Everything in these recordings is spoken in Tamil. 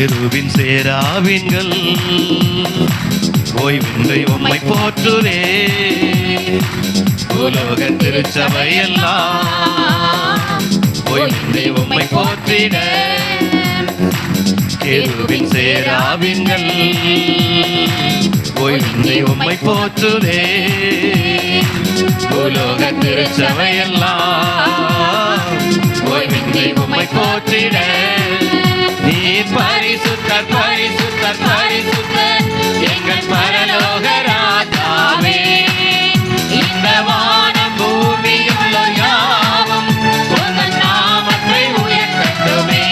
கேருவின் சேராவின்கள் ஓய்வின்றி உம்மை போற்றுதே. உலோக திருச்சபையெல்லாம் ஓய்வின்றி உம்மை போற்றிட. கேருவின் சேராவின்கள் ஓய்வின்றி உம்மை போற்றுதே. உலோக திருச்சபையெல்லாம் ஓய்வின்றி உம்மை போற்றிட. நீ பரிசுத்தர் பரிசுத்தர் பரிசுத்தர் எங்கள் பரலோக ராஜாவே. இந்த வானம் பூமியுள்ள யாவும் உங்கள் நாமத்தை உயர்த்தட்டுமே.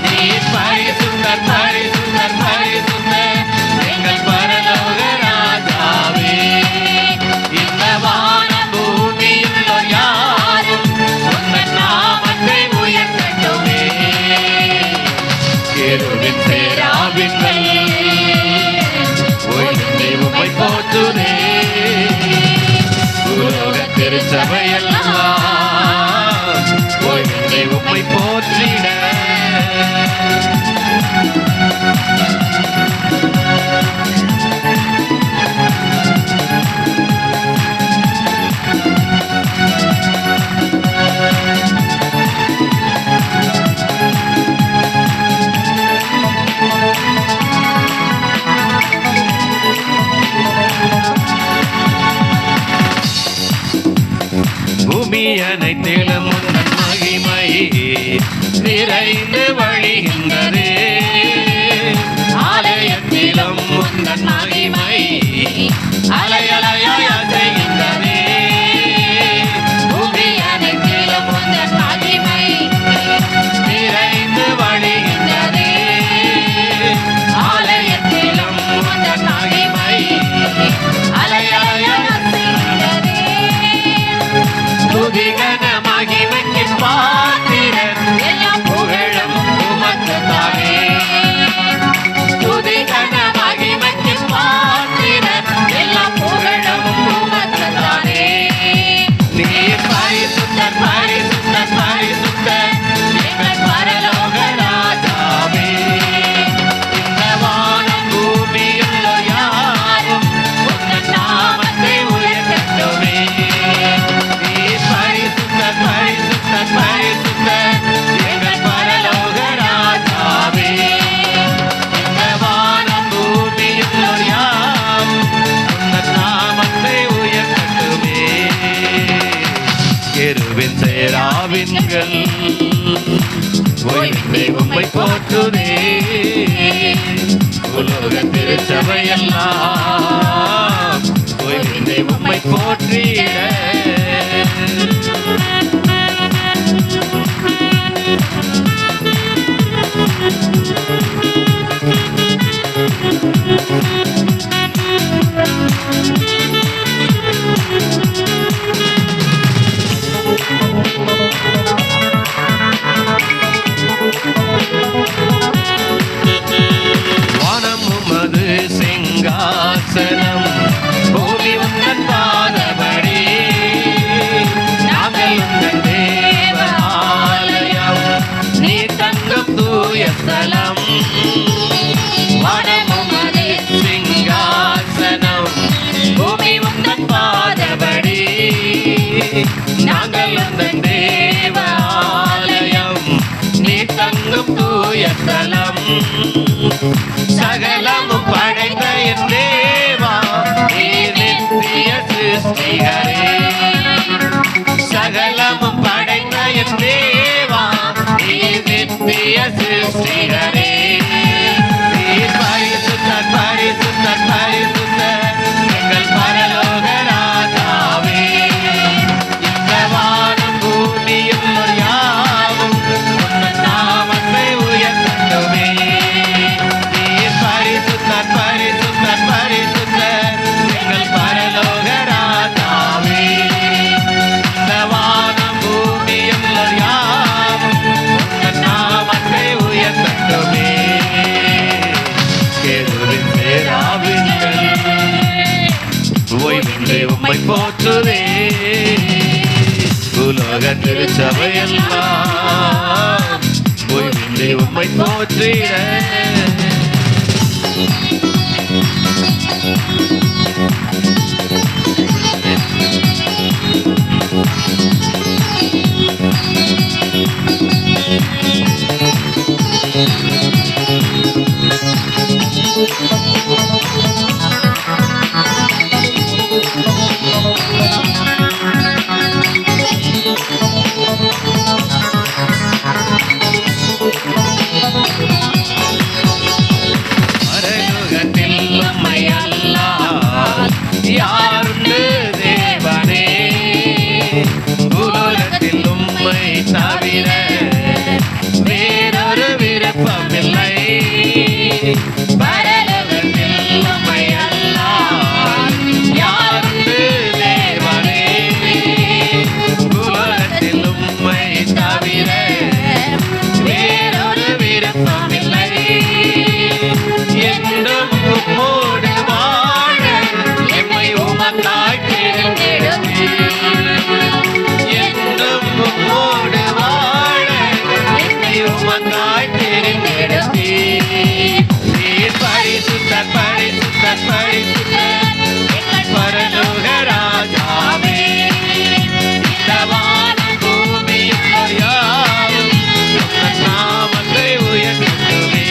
நீ பரிசுத்தர் பரிசுத்தர் பரிசுத்தர் எங்கள் பரலோக ராஜாவே. இந்த வானம் பூமியுள்ள யாவும் உங்கள் நாமத்தை உயர்த்தட்டுமே. கேருவின் சேராவின்கள் ஓய்வின்றி உம்மை போற்றுதே. உலோக திருச்சபையெல்லாம் ஓய்வின்றி உம்மை போற்றிட. பூமி அனைத்திலும் உந்தன் மகிமை நிறைந்து வழிகின்றது. ஆலயத்திலும் உந்தன் மகிமை அலையலையாய் அசைகின்றது. பூமி அனைத்திலும் உந்தன் மகிமை நிறைந்து வழிகின்றது. ஆலயத்திலும் உந்தன் மகிமை அலையலையாய் அசைகின்றது. துதிகன மகிமைக்கு பாத்திரர் எல்லாம் புகழும் உமக்குத்தானே. துதிகன மகிமைக்கு பாத்திரர் எல்லாம் புகழும் உமக்குத்தானே. நீ பரிசுத்தர் பரிசுத்தர் பரிசுத்தர் எங்கள் பரலோக ராஜாவே. இந்த வானம் பூமியுள்ள யாவும் உங்கள் நாமத்தை உயர்த்தட்டுமே. பரிசுத்தர் பரிசுத்தர் பரிசுத்தர் எங்கள் பரலோக ராஜாவே. இந்த வானம் பூமியுள்ளோர் யாவும் உங்கள் நாமத்தை உயர்த்தட்டுமே. கேருவின் சேராவின்கள் ஓய்வின்றி உம்மை போற்றுதே. உலோக திருச்சபையெல்லாம் ஓய்வின்றி உம்மை போற்றிட. வானம் உமது சிங்காசனம் பூமி உந்தன் பாதபடி. நாங்கள் உந்தன் தேவ ஆலயம் நீ தங்கும் தூய ஸ்தலம். வானம் உமது சிங்காசனம் பூமி உந்தன் பாதபடி. நாங்கள் உந்தன் தேவ ஆலயம் நீ தங்கும் தூய ஸ்தலம். சகலமும் படைத்த என் தேவா நீர் நித்திய சிருஷ்டிகரே. சகலமும் படைத்த என் தேவா நீர் நித்திய சிருஷ்டிகரே. நீர் பரிசுத்தர் பரிசுத்தர் பரிசுத்தர் எங்கள் பரலோக ராஜாவே. இந்த வானம் பூமியும் யாவும் உங்கள் நாமத்தை உயர்த்தட்டுமே. நீர் பரிசுத்தர் பரிசுத்தர் பரிசுத்தர் எங்கள் பரலோக ராஜாவே. இந்த வானம் பூமியும் யாவும் உங்கள் நாமத்தை உயர்த்தட்டுமே. கேருவின் சேராவின்கள் ஓய்வின்றி உம்மை போற்றுதே. உலோக திருச்சபையெல்லாம் ஓய்வின்றி உம்மை போற்றிட யாருண்டு தேவனே உலகத்தில் உம்மை தவிர வேறொரு விருப்பமில்லை பரலோகத்தில் உம்மை அல்லால் யாருண்டு தேவனே உலகத்தில் உம்மை தவிர வேறொரு விருப்பமில்லை என்றும் உம்மோடு பரலோக ராஜாவே இந்த வானம் பூமியும் யாவும் நாமத்தை உயர்த்துவே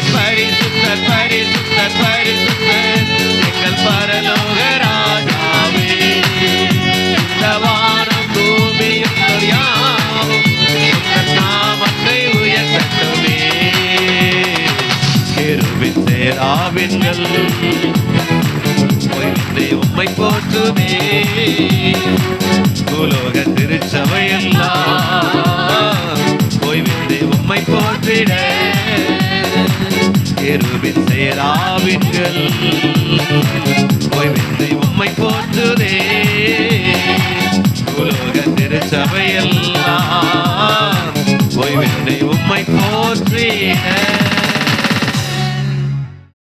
பரிசுத்தர் பரிசுத்தர் பரிசுத்தர் எங்கள் பரலோக ராஜாவே இந்த வானம் பூமியும் யாவும் நாமத்தை உயர்த்துவே கேருபீன் சேராபீன்கள் உம்மை போற்றுமே பூலோக திருச்சபையெல்லாம் ஓய்வின்றி உம்மை போற்றிட கேருபீன் சேராபீன்கள் ஓய்வின்றி உம்மை போற்றுதே பூலோக திருச்சபையெல்லாம் ஓய்வின்றி உம்மை போற்றிட